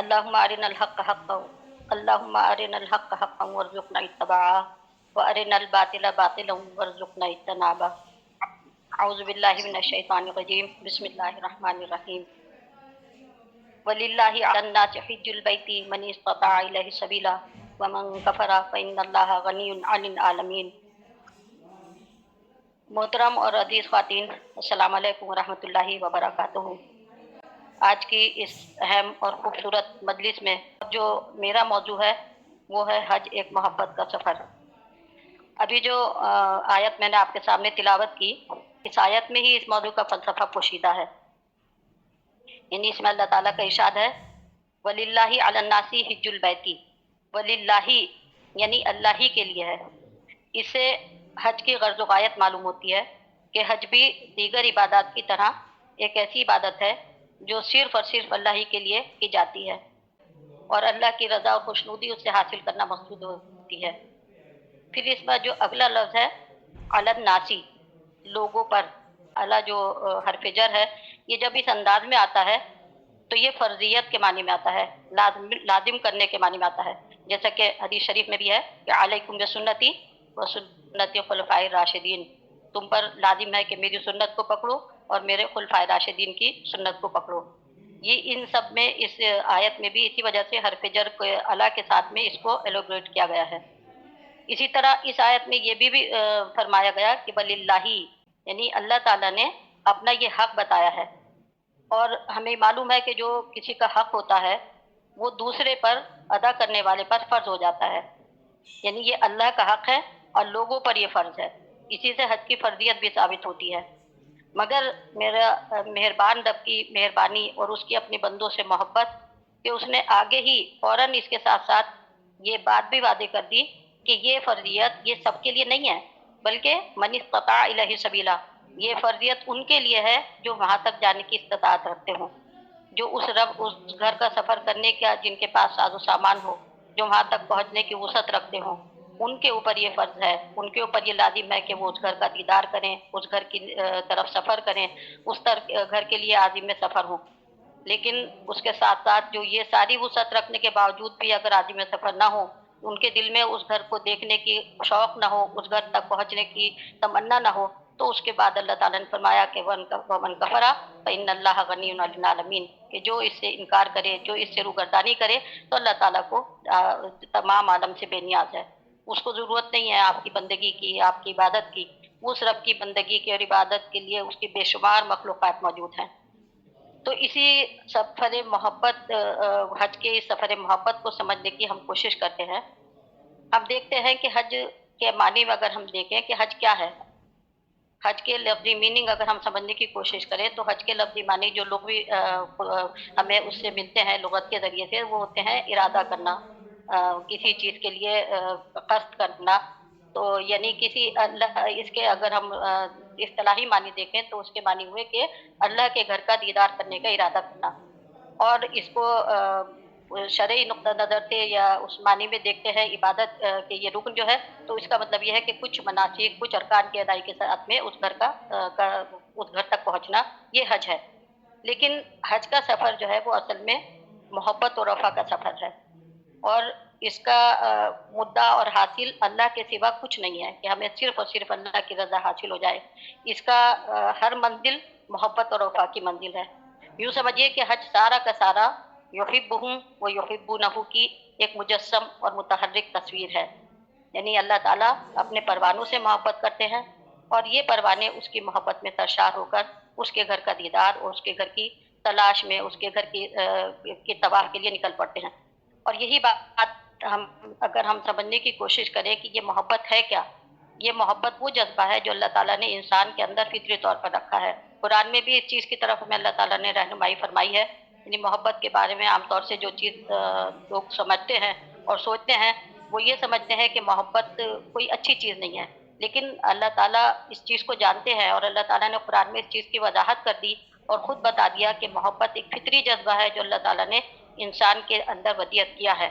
اللهم أرنا الحق حقا اللهم أرنا الحق حقا وارزقنا اتباعه وأرنا الباطل باطلا وارزقنا اجتنابه. اعوذ باللہ من الشیطان الرجیم، بسم اللہ الرحمن الرحیم۔ وَلِلَّهِ عَلَى النَّاسِ حِجُّ الْبَيْتِ مَنِ اسْتَطَاعَ إِلَيْهِ سَبِيلًا وَمَنْ كَفَرَ فَإِنَّ اللَّهَ غَنِيٌّ عَنِ الْعَالَمِينَ۔ محترم اور عزیز خواتین، السلام علیکم ورحمۃ اللہ وبرکاتہ۔ آج کی اس اہم اور خوبصورت مجلس میں جو میرا موضوع ہے وہ ہے حج ایک محبت کا سفر۔ ابھی جو آیت میں نے آپ کے سامنے تلاوت کی، اس آیت میں ہی اس موضوع کا فلسفہ پوشیدہ ہے۔ یعنی اس میں اللہ تعالیٰ کا ارشاد ہے وَلِلَّهِ عَلَى النَّاسِ حِجُّ الْبَيْتِ، وَلِلَّهِ یعنی اللہ ہی کے لیے ہے۔ اس سے حج کی غرض و غایت معلوم ہوتی ہے کہ حج بھی دیگر عبادات کی طرح ایک ایسی عبادت ہے جو صرف اور صرف اللہ ہی کے لیے کی جاتی ہے، اور اللہ کی رضا و خوشنودی اس سے حاصل کرنا مقصود ہوتی ہے۔ پھر اس میں جو اگلا لفظ ہے علی الناسی، لوگوں پر، اعلیٰ جو حرف جر ہے، یہ جب اس انداز میں آتا ہے تو یہ فرضیت کے معنی میں آتا ہے، لازم کرنے کے معنی میں آتا ہے، جیسا کہ حدیث شریف میں بھی ہے کہ علیکم بسنتی و سنت خلفائے راشدین، تم پر لازم ہے کہ میری سنت کو پکڑو اور میرے خلفائے راشدین کی سنت کو پکڑو۔ یہ ان سب میں اس آیت میں بھی اسی وجہ سے حرف جر کے اعلیٰ کے ساتھ میں اس کو ایلوبریٹ کیا گیا ہے۔ اسی طرح اس آیت میں یہ بھی فرمایا گیا کہ وَلِلَّهِ یعنی اللہ تعالیٰ نے اپنا یہ حق بتایا ہے، اور ہمیں معلوم ہے کہ جو کسی کا حق ہوتا ہے وہ دوسرے پر ادا کرنے والے پر فرض ہو جاتا ہے، یعنی یہ اللہ کا حق ہے اور لوگوں پر یہ فرض ہے، اسی سے حج کی فرضیت بھی ثابت ہوتی ہے۔ مگر میرا مہربان رب کی مہربانی اور اس کی اپنی بندوں سے محبت کہ اس نے آگے ہی فوراً اس کے ساتھ ساتھ یہ بات بھی واضح کر دی کہ یہ فرضیت یہ سب کے لیے نہیں ہے، بلکہ من استطاع الیہ سبیلا، یہ فرضیت ان کے لیے ہے جو وہاں تک جانے کی استطاعت رکھتے ہوں، جو اس گھر کا سفر کرنے کا جن کے پاس ساز و سامان ہو، جو وہاں تک پہنچنے کی وسعت رکھتے ہوں، ان کے اوپر یہ فرض ہے، ان کے اوپر یہ لازم ہے کہ وہ اس گھر کا دیدار کریں، اس گھر کی طرف سفر کریں، اس گھر کے لیے عازم سفر ہوں۔ لیکن اس کے ساتھ ساتھ جو یہ ساری وسعت رکھنے کے باوجود بھی اگر عازم سفر نہ ہو، ان کے دل میں اس گھر کو دیکھنے کی شوق نہ ہو، اس گھر تک پہنچنے کی تمنا نہ ہو، تو اس کے بعد اللہ تعالیٰ نے فرمایا کہ وَمَنْ كَفَرَ فَإِنَّ اللَّهَ غَنِيٌّ عَنِ الْعَالَمِينَ، کہ جو اس سے انکار کرے، جو اس سے روگردانی کرے، تو اللہ تعالیٰ کو تمام عالم سے بے نیاز ہے، اس کو ضرورت نہیں ہے آپ کی بندگی کی، آپ کی عبادت کی، اس رب کی بندگی کی اور عبادت کے لیے اس کی بے شمار مخلوقات موجود ہیں۔ تو اسی سفر محبت، حج کے اس سفر محبت کو سمجھنے کی ہم کوشش کرتے ہیں۔ ہم دیکھتے ہیں کہ حج کے معنی میں اگر ہم دیکھیں کہ حج کیا ہے، حج کے لفظی میننگ اگر ہم سمجھنے کی کوشش کریں تو حج کے لفظی معنی جو لغوی ہمیں اس سے ملتے ہیں لغت کے ذریعے سے، وہ ہوتے ہیں ارادہ کرنا، کسی چیز کے لیے قصد کرنا۔ تو یعنی کسی اللہ، اس کے اگر ہم اصطلاحی معنی دیکھیں تو اس کے معنی ہوئے کہ اللہ کے گھر کا دیدار کرنے کا ارادہ کرنا، اور اس کو شرعی نقطہ نظر سے یا اس معنی میں دیکھتے ہیں عبادت کہ یہ رکن جو ہے، تو اس کا مطلب یہ ہے کہ کچھ مناسک، کچھ ارکان کی ادائیگی کے ساتھ میں اس گھر اس گھر تک پہنچنا، یہ حج ہے۔ لیکن حج کا سفر جو ہے وہ اصل میں محبت اور وفا کا سفر ہے، اور اس کا مدعا اور حاصل اللہ کے سوا کچھ نہیں ہے کہ ہمیں صرف اور صرف اللہ کی رضا حاصل ہو جائے۔ اس کا ہر منزل محبت اور وفا کی منزل ہے۔ یوں سمجھیے کہ حج سارا کا سارا یحبہم و یحبونہ کی ایک مجسم اور متحرک تصویر ہے، یعنی اللہ تعالیٰ اپنے پروانوں سے محبت کرتے ہیں، اور یہ پروانے اس کی محبت میں سرشار ہو کر اس کے گھر کا دیدار اور اس کے گھر کی تلاش میں، اس کے گھر کی طواف کے لیے نکل پڑتے ہیں۔ اور یہی بات اگر ہم سمجھنے کی کوشش کریں کہ یہ محبت ہے کیا، یہ محبت وہ جذبہ ہے جو اللہ تعالیٰ نے انسان کے اندر فطری طور پر رکھا ہے۔ قرآن میں بھی اس چیز کی طرف ہمیں اللہ تعالیٰ نے رہنمائی فرمائی ہے، یعنی محبت کے بارے میں عام طور سے جو چیز لوگ سمجھتے ہیں اور سوچتے ہیں وہ یہ سمجھتے ہیں کہ محبت کوئی اچھی چیز نہیں ہے، لیکن اللہ تعالیٰ اس چیز کو جانتے ہیں، اور اللہ تعالیٰ نے قرآن میں اس چیز کی وضاحت کر دی اور خود بتا دیا کہ محبت ایک فطری جذبہ ہے جو اللہ تعالیٰ نے انسان کے اندر ودیعت کیا ہے۔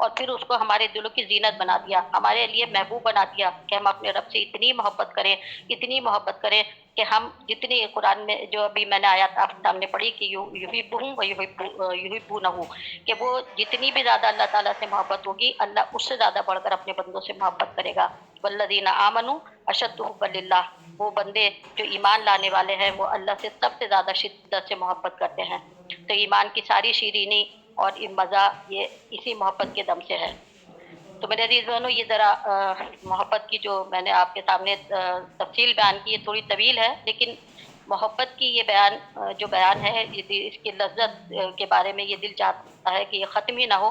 اور پھر اس کو ہمارے دلوں کی زینت بنا دیا، ہمارے لیے محبوب بنا دیا کہ ہم اپنے رب سے اتنی محبت کریں کہ ہم جتنی قرآن میں جو ابھی میں نے آیات آپ کے سامنے پڑھی کہ یحبہم و یحبونہ، کہ وہ جتنی بھی زیادہ اللہ تعالیٰ سے محبت ہوگی، اللہ اس سے زیادہ بڑھ کر اپنے بندوں سے محبت کرے گا۔ والذین آمنوا اشد حبا للہ، وہ بندے جو ایمان لانے والے ہیں وہ اللہ سے سب سے زیادہ شدت سے محبت کرتے ہیں۔ تو ایمان کی ساری شیرینی اور مزہ یہ اسی محبت کے دم سے ہے۔ تو میرے عزیز بہنوں، یہ ذرا محبت کی جو میں نے آپ کے سامنے تفصیل بیان کی، یہ تھوڑی طویل ہے، لیکن محبت کی یہ بیان ہے، اس کی لذت کے بارے میں یہ دل چاہتا ہے کہ یہ ختم ہی نہ ہو،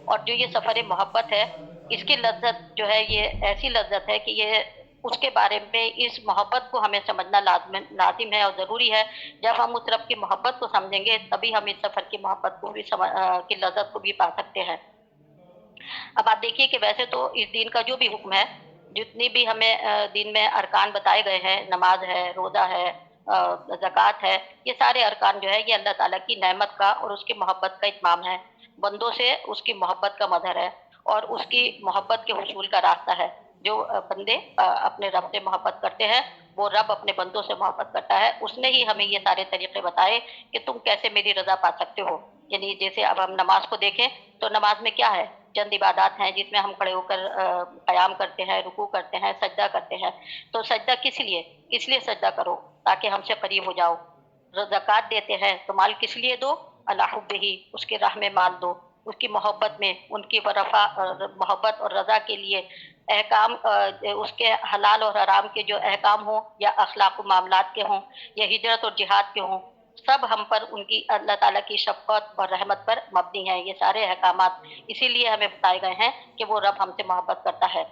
اور جو یہ سفر محبت ہے اس کی لذت جو ہے یہ ایسی لذت ہے کہ یہ اس کے بارے میں اس محبت کو ہمیں سمجھنا لازم ہے اور ضروری ہے۔ جب ہم اس رب کی محبت کو سمجھیں گے تبھی ہم اس سفر کی محبت کو بھی کی لذت کو بھی پا سکتے ہیں۔ اب آپ دیکھیے کہ ویسے تو اس دین کا جو بھی حکم ہے، جتنی بھی ہمیں دین میں ارکان بتائے گئے ہیں، نماز ہے، روزہ ہے، زکوٰۃ ہے، یہ سارے ارکان جو ہے یہ اللہ تعالیٰ کی نعمت کا اور اس کی محبت کا اتمام ہے، بندوں سے اس کی محبت کا مظہر ہے اور اس کی محبت کے حصول کا راستہ ہے۔ جو بندے اپنے رب سے محبت کرتے ہیں، وہ رب اپنے بندوں سے محبت کرتا ہے۔ اس نے ہی ہمیں یہ سارے طریقے بتائے کہ تم کیسے میری رضا پا سکتے ہو۔ یعنی جیسے اب ہم نماز کو دیکھیں تو نماز میں کیا ہے؟ چند عبادات ہیں جس میں ہم کھڑے ہو کر قیام کرتے ہیں، رکوع کرتے ہیں، سجدہ کرتے ہیں۔ تو سجدہ کس لیے؟ اس لیے سجدہ کرو تاکہ ہم سے قریب ہو جاؤ۔ زکوٰۃ دیتے ہیں تو مال کس لیے دو؟ اللہ حبہ، اس کی راہ میں مال دو، اس کی محبت میں، ان کی محبت اور رضا کے لیے احکام، اس کے حلال اور حرام کے جو احکام ہوں یا اخلاق و معاملات کے ہوں یا ہجرت اور جہاد کے ہوں، سب ہم پر ان کی اللہ تعالیٰ کی شفقت اور رحمت پر مبنی ہیں۔ یہ سارے احکامات اسی لیے ہمیں بتائے گئے ہیں کہ وہ رب ہم سے محبت کرتا ہے۔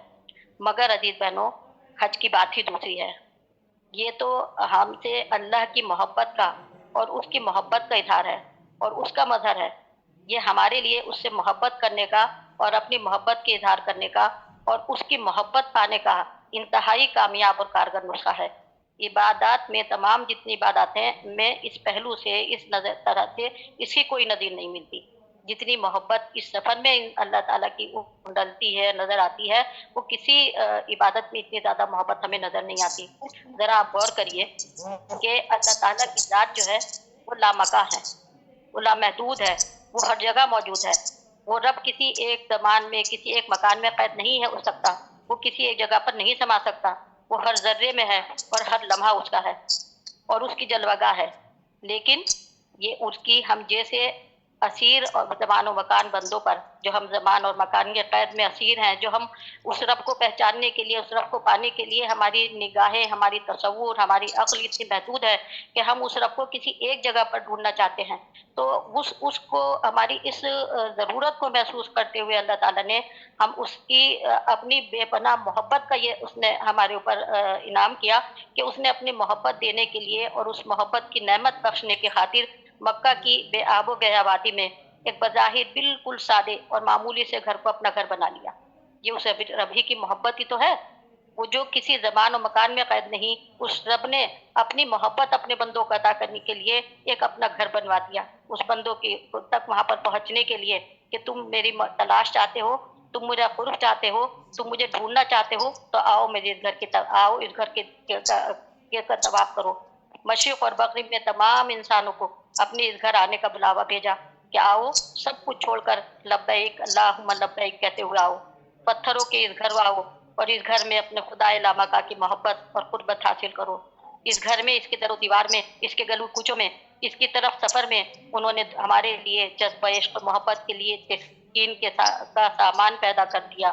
مگر عزیز بہنوں، حج کی بات ہی دوسری ہے۔ یہ تو ہم سے اللہ کی محبت کا اور اس کی محبت کا اظہار ہے اور اس کا مظہر ہے۔ یہ ہمارے لیے اس سے محبت کرنے کا اور اپنی محبت کے اظہار کرنے کا اور اس کی محبت پانے کا انتہائی کامیاب اور کارگر نسخہ ہے۔ عبادات میں، تمام جتنی عبادات ہیں میں، اس پہلو سے، اس طرح سے اس کی کوئی نظیر نہیں ملتی۔ جتنی محبت اس سفر میں اللہ تعالیٰ کی ڈلتی ہے، نظر آتی ہے، وہ کسی عبادت میں اتنی زیادہ محبت ہمیں نظر نہیں آتی۔ ذرا آپ غور کریے کہ اللہ تعالیٰ کی ذات جو ہے وہ لامکاں ہے، وہ لامحدود ہے، وہ ہر جگہ موجود ہے۔ وہ رب کسی ایک زمان میں، کسی ایک مکان میں قید نہیں ہو سکتا، وہ کسی ایک جگہ پر نہیں سما سکتا، وہ ہر ذرے میں ہے اور ہر لمحہ اس کا ہے اور اس کی جلوہ گاہ ہے۔ لیکن یہ اس کی ہم جیسے اسیر اور زمان و مکان بندوں پر، جو ہم زمان اور مکان کے قید میں اسیر ہیں، جو ہم اس رب کو پہچاننے کے لیے، اس رب کو پانے کے لیے، ہماری نگاہیں، ہماری تصور، ہماری عقل اتنی محدود ہے کہ ہم اس رب کو کسی ایک جگہ پر ڈھونڈنا چاہتے ہیں۔ تو اس کو، ہماری اس ضرورت کو محسوس کرتے ہوئے اللہ تعالیٰ نے ہم اس کی اپنی بے پناہ محبت کا یہ اس نے ہمارے اوپر انعام کیا کہ اس نے اپنی محبت دینے کے لیے اور اس محبت کی نعمت بخشنے کی خاطر مکہ کی بے آب و گیا وادی میں ایک بظاہر بالکل سادے اور معمولی سے گھر کو اپنا گھر بنا لیا۔ یہ اس رب ہی کی محبت ہی تو ہے، وہ جو کسی زمان و مکان میں قید نہیں۔ اس رب نے اپنی محبت اپنے بندوں کو عطا کرنے کے لیے ایک اپنا گھر بنوا دیا اس بندوں کی تک وہاں پر پہنچنے کے لیے کہ تم میری تلاش چاہتے ہو، تم مجھے قرب چاہتے ہو، تم مجھے ڈھونڈنا چاہتے ہو، تو آؤ میرے اس گھر کی آؤ، اس گھر کے طواف کرو۔ مشرق اور مغرب میں تمام انسانوں کو اپنے اس گھر آنے کا بلاوا بھیجا کہ آؤ، سب کچھ چھوڑ کر لبیک اللہم لبیک کہتے ہوئے آؤ، پتھروں کے اس گھر آؤ اور اس گھر میں اپنے خدا لامکا کی محبت اور قربت حاصل کرو۔ اس گھر میں، اس کے در و دیوار میں، اس کے گلو کوچوں میں، اس کی طرف سفر میں انہوں نے ہمارے لیے جذبہ عشق اور محبت کے لیے تسکین کا سامان پیدا کر دیا۔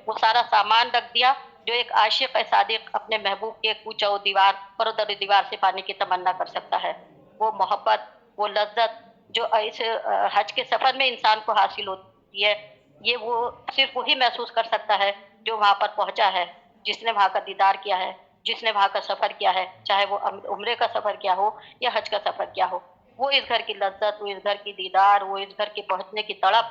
وہ سارا سامان رکھ دیا جو ایک عاشق صادق اپنے محبوب کے کوچہ و دیوار اور در و دیوار سے پانے کی تمنا کر سکتا ہے۔ وہ محبت، وہ لذت جو اس حج کے سفر میں انسان کو حاصل ہوتی ہے، یہ وہ صرف وہی محسوس کر سکتا ہے جو وہاں پر پہنچا ہے، جس نے وہاں کا دیدار کیا ہے، جس نے وہاں کا سفر کیا ہے، چاہے وہ عمرے کا سفر کیا ہو یا حج کا سفر کیا ہو۔ وہ اس گھر کی لذت، وہ اس گھر کی دیدار، وہ اس گھر کے پہنچنے کی تڑپ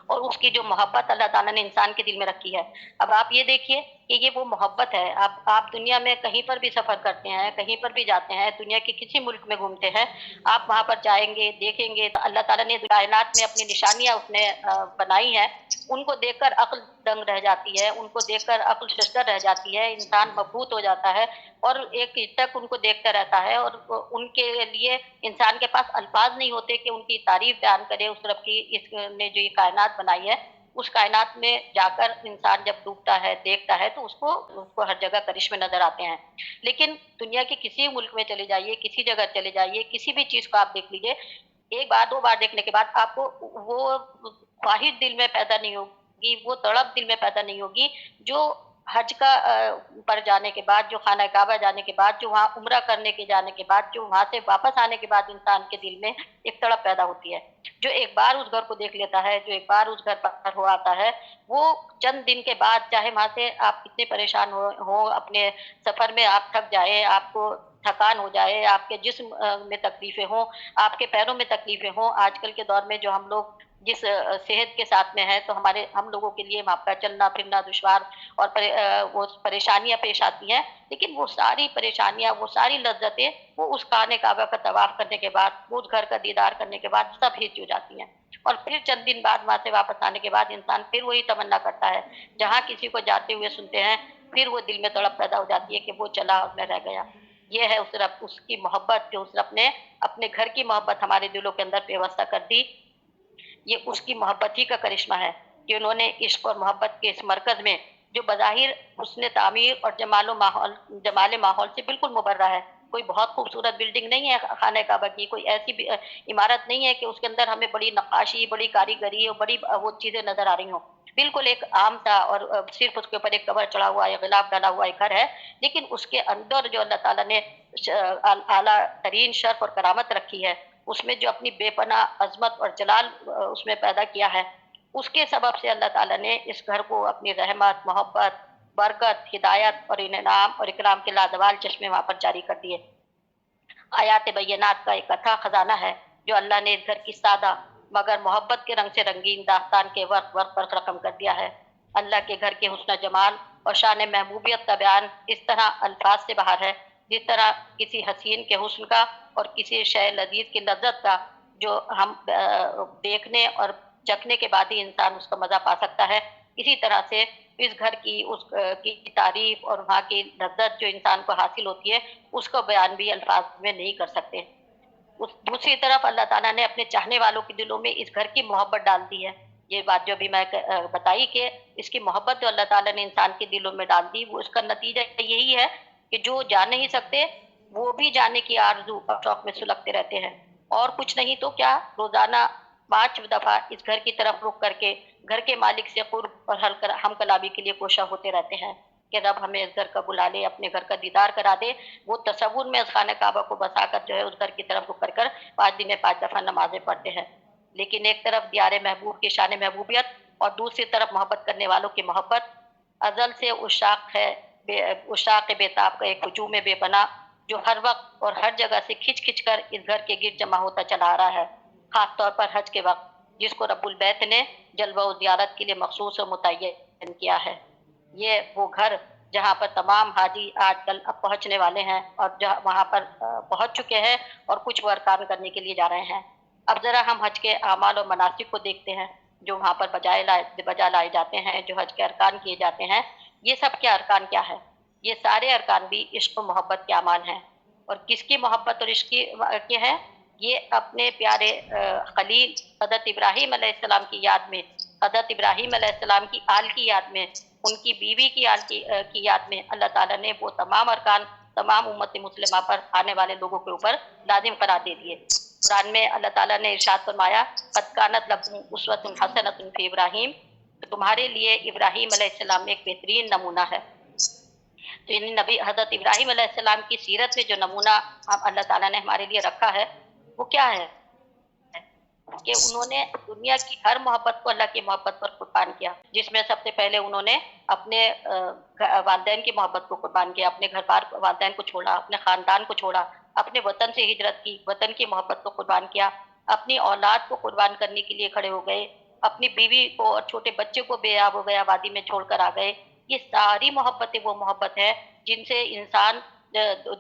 اور اس کی جو محبت اللہ تعالیٰ نے انسان کے دل میں رکھی ہے۔ اب آپ یہ دیکھیے کہ یہ وہ محبت ہے۔ آپ دنیا میں کہیں پر بھی سفر کرتے ہیں، کہیں پر بھی جاتے ہیں، دنیا کے کسی ملک میں گھومتے ہیں، آپ وہاں پر جائیں گے، دیکھیں گے تو اللہ تعالیٰ نے کائنات میں اپنی نشانیاں اس نے بنائی ہیں، ان کو دیکھ کر عقل دنگ رہ جاتی ہے، ان کو دیکھ کر عقل ششدر رہ جاتی ہے، انسان مبہوت ہو جاتا ہے اور ایک حد تک ان کو دیکھتا رہتا ہے، اور ان کے لیے انسان کے پاس الفاظ نہیں ہوتے کہ ان کی تعریف بیان کرے اس رب کی، اس نے جو یہ کائنات بنائی ہے۔ اس کائنات میں جا کر انسان جب ڈوبتا ہے، دیکھتا ہے، تو اس کو ہر جگہ کرشمے نظر آتے ہیں۔ لیکن دنیا کے کسی ملک میں چلے جائیے، کسی جگہ چلے جائیے، کسی بھی چیز کو آپ دیکھ لیجیے، ایک بار دو بار دیکھنے کے بعد آپ کو وہ خواہش دل میں پیدا نہیں ہوگی، وہ تڑپ دل میں پیدا نہیں ہوگی جو حج کا پر جانے کے بعد، جو خانہ کعبہ جانے کے بعد، جو وہاں عمرہ کرنے کے جانے کے بعد، جو وہاں سے واپس آنے کے بعد انسان کے دل میں ایک تڑپ پیدا ہوتی ہے۔ جو ایک بار اس گھر کو دیکھ لیتا ہے، جو ایک بار اس گھر پر ہو آتا ہے، وہ چند دن کے بعد چاہے وہاں سے آپ کتنے پریشان ہو اپنے سفر میں، آپ تھک جائیں، آپ کو تھکان ہو جائے، آپ کے جسم میں تکلیفیں ہوں، آپ کے پیروں میں تکلیفیں ہوں۔ آج کل کے دور میں جو ہم لوگ جس صحت کے ساتھ میں ہیں، تو ہم لوگوں کے لیے وہاں پر چلنا پھرنا دشوار اور وہ پریشانیاں پیش آتی ہیں، لیکن وہ ساری پریشانیاں، وہ ساری لذتیں، وہ اس خانہ کعبہ کا طواف کرنے کے بعد، اس گھر کا دیدار کرنے کے بعد سب ہچ ہو جاتی ہیں۔ اور پھر چند دن بعد وہاں سے واپس آنے کے بعد انسان پھر وہی تمنا کرتا ہے، جہاں کسی کو جاتے ہوئے سنتے ہیں، پھر وہ دل میں تڑپ پیدا ہو جاتی ہے کہ وہ چلا اور میں رہ گیا۔ یہ ہے اس رب، اس کی محبت، جو اس رب نے اپنے گھر کی محبت ہمارے دلوں کے اندر پیوستہ کر دی۔ یہ اس کی محبت ہی کا کرشمہ ہے کہ انہوں نے عشق اور محبت کے اس مرکز میں، جو بظاہر حسن تعمیر اور جمال ماحول سے بالکل مبرہ ہے، کوئی بہت خوبصورت بلڈنگ نہیں ہے خانہ کعبہ کی، کوئی ایسی بھی عمارت نہیں ہے کہ اس کے اندر ہمیں بڑی نقاشی، بڑی کاریگری اور بڑی وہ چیزیں نظر آ رہی ہوں۔ بالکل ایک عام سا، اور صرف اس کے اوپر ایک کور چڑھا ہوا ہے، غلاف ڈالا ہوا ایک گھر ہے، لیکن اس کے اندر جو اللہ تعالیٰ نے اعلیٰ ترین شرف اور کرامت رکھی ہے، اس میں جو اپنی بے پناہ عظمت اور جلال اس میں پیدا کیا ہے، اس کے سبب سے اللہ تعالیٰ نے اس گھر کو اپنی رحمت، محبت، برکت، ہدایت اور انعام اور اکرام کے لازوال چشمے وہاں پر جاری کر دیے۔ آیات بینات کا ایک اتھا خزانہ ہے جو اللہ نے اس گھر کی سادہ مگر محبت کے رنگ سے رنگین داستان کے ورق ورق پر رقم کر دیا ہے۔ اللہ کے گھر کے حسن جمال اور شان محبوبیت کا بیان اس طرح الفاظ سے باہر ہے، جس طرح کسی حسین کے حسن کا اور کسی شے لذیذ کی لذت کا، جو ہم دیکھنے اور چکھنے کے بعد ہی انسان اس کا مزہ پا سکتا ہے، اسی طرح سے اس گھر کی، اس کی تعریف اور وہاں کی لذت جو انسان کو حاصل ہوتی ہے، اس کا بیان بھی الفاظ میں نہیں کر سکتے۔ دوسری طرف اللہ تعالیٰ نے اپنے چاہنے والوں کے دلوں میں اس گھر کی محبت ڈال دی ہے۔ یہ بات جو بھی میں بتائی کہ اس کی محبت جو اللہ تعالیٰ نے انسان کے دلوں میں ڈال دی، وہ اس کا نتیجہ یہی ہے کہ جو جا نہیں سکتے وہ بھی جانے کی آرزو اور شوق میں سلگتے رہتے ہیں، اور کچھ نہیں تو کیا، روزانہ 5 دفعہ اس گھر کی طرف رخ کر کے گھر کے مالک سے قرب اور ہم کلابی کے لیے کوشاں ہوتے رہتے ہیں کہ رب ہمیں اس گھر کا بلا لے، اپنے گھر کا دیدار کرا دے۔ وہ تصور میں اس خانہ کعبہ کو بسا کر جو ہے اس گھر کی طرف رخ کر 5 دن میں 5 دفعہ نمازیں پڑھتے ہیں، لیکن ایک طرف دیار محبوب کی شان محبوبیت اور دوسری طرف محبت کرنے والوں کی محبت، ازل سے عشاق بیتاب کا ایک ہجوم بے پناہ جو ہر وقت اور ہر جگہ سے کھچ کھچ کر اس گھر کے گرد جمع ہوتا چلا آ رہا ہے، خاص طور پر حج کے وقت، جس کو رب البیت نے جلوہ و زیارت کے لیے مخصوص و متعین کیا ہے۔ یہ وہ گھر جہاں پر تمام حاجی آج کل اب پہنچنے والے ہیں، اور وہاں پر پہنچ چکے ہیں اور کچھ وہ ارکان کرنے کے لیے جا رہے ہیں۔ اب ذرا ہم حج کے اعمال اور مناسک کو دیکھتے ہیں جو وہاں پر بجا لائے جاتے ہیں، جو حج کے ارکان کیے جاتے ہیں۔ یہ سب کے ارکان کیا ہے؟ یہ سارے ارکان بھی عشق و محبت کے اعمال ہیں، اور کس کی محبت اور عشق کے ہیں؟ یہ اپنے پیارے خلیل حضرت ابراہیم علیہ السلام کی یاد میں، حضرت ابراہیم علیہ السلام کی آل کی یاد میں، ان کی بیوی کی آل کی یاد میں اللہ تعالیٰ نے وہ تمام ارکان تمام امت مسلمہ پر آنے والے لوگوں کے اوپر لازم قرار دے دیے۔ قرآن میں اللہ تعالیٰ نے ارشاد فرمایا، قد کانت لکم اسوۃ حسنۃ فی ابراہیم، تمہارے لیے ابراہیم علیہ السلام میں ایک بہترین نمونہ ہے۔ تو یعنی نبی حضرت ابراہیم علیہ السلام کی سیرت میں جو نمونہ اللہ تعالیٰ نے ہمارے لیے رکھا ہے، وہ کیا ہے کہ انہوں نے دنیا کی ہر محبت کو اللہ کی محبت پر قربان کیا، جس میں سب سے پہلے انہوں نے اپنے والدین کی محبت کو قربان کیا، اپنے گھر بار والدین کو چھوڑا، اپنے خاندان کو چھوڑا، اپنے وطن سے ہجرت کی، وطن کی محبت کو قربان کیا، اپنی اولاد کو قربان کرنے کے لیے کھڑے ہو گئے، اپنی بیوی کو اور چھوٹے بچے کو بے آب و گیا وادی میں چھوڑ کر آ گئے. یہ ساری محبتیں وہ محبت ہے جن سے انسان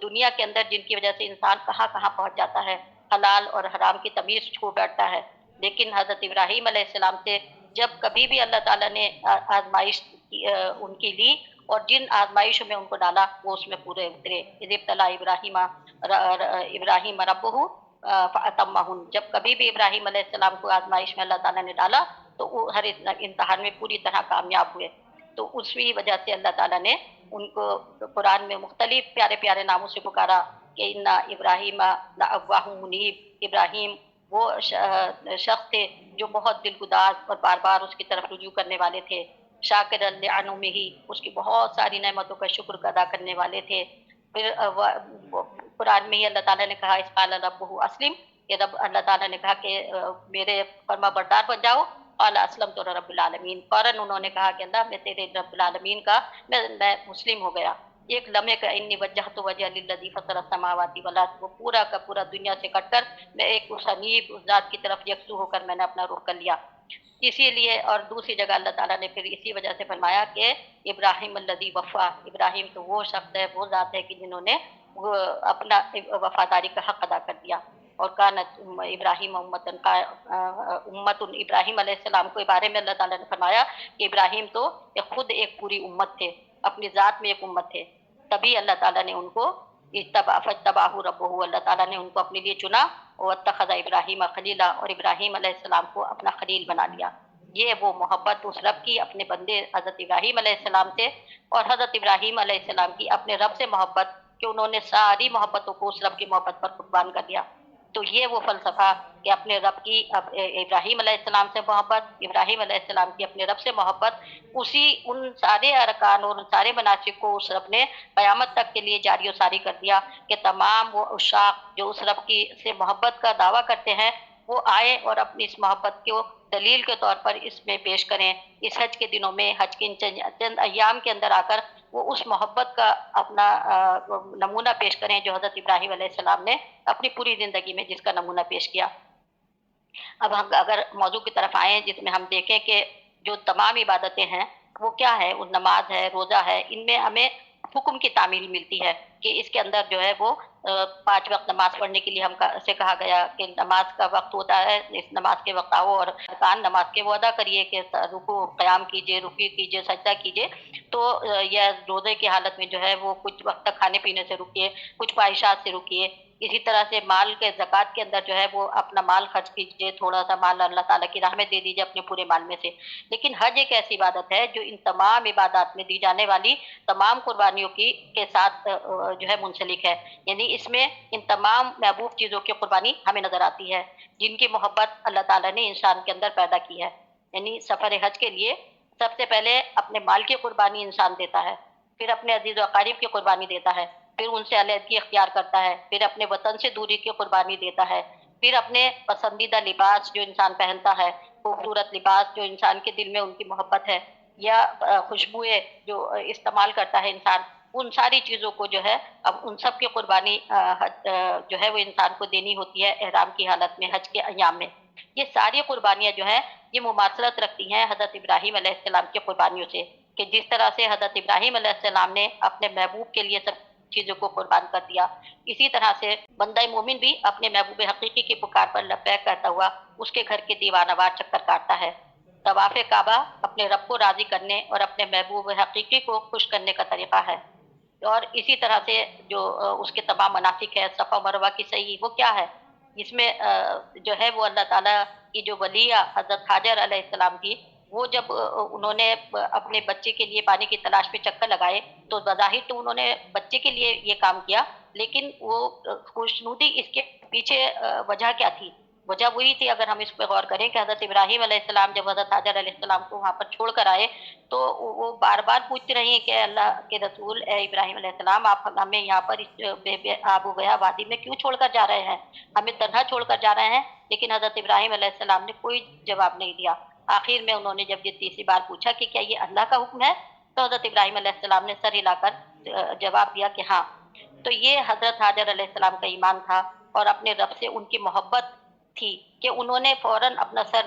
دنیا کے اندر، جن کی وجہ سے انسان کہاں کہاں پہنچ جاتا ہے، حلال اور حرام کی تمیز چھو بیٹھتا ہے. لیکن حضرت ابراہیم علیہ السلام سے جب کبھی بھی اللہ تعالیٰ نے آزمائش ان کی لی، اور جن آزمائشوں میں ان کو ڈالا وہ اس میں پورے اترے. اذ ابتلی ابراہیم ربہ فاتمہن. جب کبھی بھی ابراہیم علیہ السلام کو آزمائش میں اللہ تعالیٰ نے ڈالا تو وہ ہر امتحان میں پوری طرح کامیاب ہوئے. تو اسی وجہ سے اللہ تعالیٰ نے ان کو قرآن میں مختلف پیارے پیارے ناموں سے پکارا کہ ان ابراہیم لأواہ منیب. ابراہیم وہ شخص تھے جو بہت دلگداز اور بار بار اس کی طرف رجوع کرنے والے تھے. شاکر لانعمہ، اس کی بہت ساری نعمتوں کا شکر ادا کرنے والے تھے. پھر قرآن میں ہی اللہ تعالیٰ نے کہا اس قال ربہ اسلم، کہ رب اللہ تعالیٰ نے کہا کہ میرے فرما بردار بن جاؤ. قال اسلمت رب العالمین، فوراً انہوں نے کہا کہ اللہ میں تیرے رب العالمین کا میں مسلم ہو گیا. ایک لمحے کا انی وجہت وجہ للذی فطر السماوات والارض، وہ پورا کا پورا دنیا سے کٹ کر میں ایک اس حنیف ذات کی طرف یکسو ہو کر میں نے اپنا رخ کر لیا. اسی لیے اور دوسری جگہ اللہ تعالیٰ نے پھر اسی وجہ سے فرمایا کہ ابراہیم الذی وفا، ابراہیم تو وہ شخص ہے، وہ ذات ہے کہ جنہوں نے وہ اپنا وفاداری کا حق ادا کر دیا. اور کانت ابراہیم امت ابراہیم علیہ السلام کے بارے میں اللہ تعالیٰ نے فرمایا کہ ابراہیم تو خود ایک پوری امت تھے، اپنی ذات میں ایک امت تھے. تبھی اللہ تعالیٰ نے ان کو فاجتباہ ربہ، اللہ تعالیٰ نے ان کو اپنے لیے چنا. واتخذ ابراہیم خلیلا، اور ابراہیم علیہ السلام کو اپنا خلیل بنا لیا. یہ وہ محبت اس رب کی اپنے بندے حضرت ابراہیم علیہ السلام سے، اور حضرت ابراہیم علیہ السلام کی اپنے رب سے محبت کہ انہوں نے ساری محبتوں کو اس رب کی محبت پر قربان کر دیا. تو یہ وہ فلسفہ کہ اپنے رب کی ابراہیم علیہ السلام سے محبت، ابراہیم علیہ السلام کی اپنے رب سے محبت، ان سارے ارکان اور ان سارے مناسک کو اس رب نے قیامت تک کے لیے جاری و ساری کر دیا کہ تمام وہ عشاق جو اس رب کی سے محبت کا دعویٰ کرتے ہیں وہ آئے اور اپنی اس محبت کو دلیل کے طور پر اس میں پیش کریں. اس حج کے دنوں میں، حج کے چند ایام کے اندر آ کر وہ اس محبت کا اپنا نمونہ پیش کریں جو حضرت ابراہیم علیہ السلام نے اپنی پوری زندگی میں جس کا نمونہ پیش کیا. اب ہم اگر موضوع کی طرف آئیں جس میں ہم دیکھیں کہ جو تمام عبادتیں ہیں وہ کیا ہے، وہ نماز ہے، روزہ ہے، ان میں ہمیں حکم کی تعمیل ملتی ہے کہ اس کے اندر جو ہے وہ 5 وقت نماز پڑھنے کے لیے ہم سے کہا گیا کہ نماز کا وقت ہوتا ہے، اس نماز کے وقت آؤ اور ارکان نماز کے وہ ادا کریے کہ رکوع قیام کیجئے، رکوع کیجئے، سجدہ کیجئے. تو یہ روزے کی حالت میں جو ہے وہ کچھ وقت تک کھانے پینے سے رکیے، کچھ خواہشات سے رکیے. اسی طرح سے مال کے زکوٰۃ کے اندر جو ہے وہ اپنا مال خرچ کیجیے، تھوڑا سا مال اللہ تعالیٰ کی راہ میں دے دیجیے اپنے پورے مال میں سے. لیکن حج ایک ایسی عبادت ہے جو ان تمام عبادات میں دی جانے والی تمام قربانیوں کے ساتھ جو ہے منسلک ہے. یعنی اس میں ان تمام محبوب چیزوں کی قربانی ہمیں نظر آتی ہے جن کی محبت اللہ تعالیٰ نے انسان کے اندر پیدا کی ہے. یعنی سفر حج کے لیے سب سے پہلے اپنے مال کی قربانی انسان دیتا ہے، پھر اپنے عزیز و اقارب کی قربانی دیتا ہے، پھر ان سے علیحدگی اختیار کرتا ہے، پھر اپنے وطن سے دوری کی قربانی دیتا ہے، پھر اپنے پسندیدہ لباس جو انسان پہنتا ہے، خوبصورت لباس جو انسان کے دل میں ان کی محبت ہے، یا خوشبوئیں جو استعمال کرتا ہے انسان، ان ساری چیزوں کو جو ہے اب ان سب کی قربانی جو ہے وہ انسان کو دینی ہوتی ہے احرام کی حالت میں، حج کے ایام میں. یہ ساری قربانیاں جو ہیں یہ مماثلت رکھتی ہیں حضرت ابراہیم علیہ السلام کی قربانیوں سے، کہ جس طرح سے حضرت ابراہیم علیہ السلام نے اپنے محبوب کے لیے سب چیزوں کو قربان کر دیا، اسی طرح سے بندہ مومن بھی اپنے محبوب حقیقی کی پکار پر لبیک کہتا ہوا اس کے گھر کے دیوانہ وار چکر کاٹتا ہے. طواف کعبہ اپنے رب کو راضی کرنے اور اپنے محبوب حقیقی کو خوش کرنے کا طریقہ ہے. اور اسی طرح سے جو اس کے تمام مناسک ہے، صفا مروہ کی صحیح وہ کیا ہے، اس میں جو ہے وہ اللہ تعالیٰ کی جو ولیہ حضرت حاجر علیہ السلام کی، وہ جب انہوں نے اپنے بچے کے لیے پانی کی تلاش میں چکر لگائے تو بظاہر تو انہوں نے بچے کے لیے یہ کام کیا، لیکن وہ خوشنودی اس کے پیچھے وجہ کیا تھی؟ وجہ وہی تھی، اگر ہم اس پہ غور کریں کہ حضرت ابراہیم علیہ السلام جب حضرت حاجر علیہ السلام کو وہاں پر چھوڑ کر آئے تو وہ بار بار پوچھتے رہی ہیں کہ اللہ کے رسول اے ابراہیم علیہ السلام، آپ ہمیں یہاں پر اس بے آب و گیا وادی میں کیوں چھوڑ کر جا رہے ہیں، ہمیں تنہا چھوڑ کر جا رہے ہیں؟ لیکن حضرت ابراہیم علیہ السلام نے کوئی جواب نہیں دیا. آخر میں انہوں نے جب یہ تیسری بار پوچھا کہ کیا یہ اللہ کا حکم ہے، تو حضرت ابراہیم علیہ السلام نے سر ہلا کر جواب دیا کہ ہاں. تو یہ حضرت حاجر علیہ السلام کا ایمان تھا اور اپنے رب سے ان کی محبت تھی کہ انہوں نے فوراً اپنا سر